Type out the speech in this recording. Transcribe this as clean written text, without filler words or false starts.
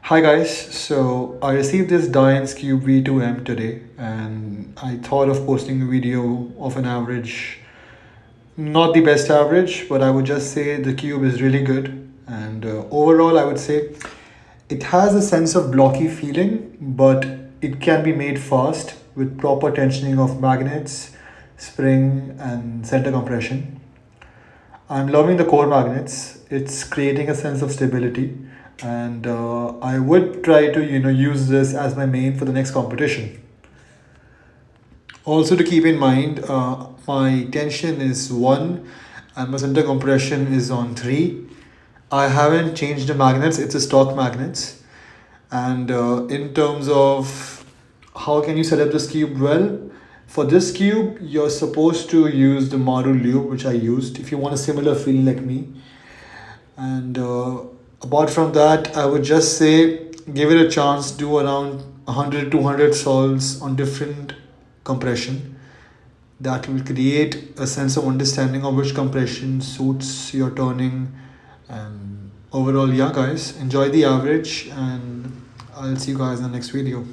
Hi guys, so I received this Dayan Skewb V2M today and I thought of posting a video of an average, not the best average, but I would just say the cube is really good. And overall, I would say it has a sense of blocky feeling, but it can be made fast with proper tensioning of magnets, spring, and center compression. I'm loving the core magnets. It's creating a sense of stability, and I would try to use this as my main for the next competition. Also to keep in mind, my tension is one, and my center compression is on three. I haven't changed the magnets; it's a stock magnets. And in terms of how can you set up this cube well, for this cube you're supposed to use the model lube which I used if you want a similar feeling like me. And apart from that, I would just say give it a chance, do around 100 200 sols on different compression. That will create a sense of understanding of which compression suits your turning. And overall, yeah guys, enjoy the average, and I'll see you guys in the next video.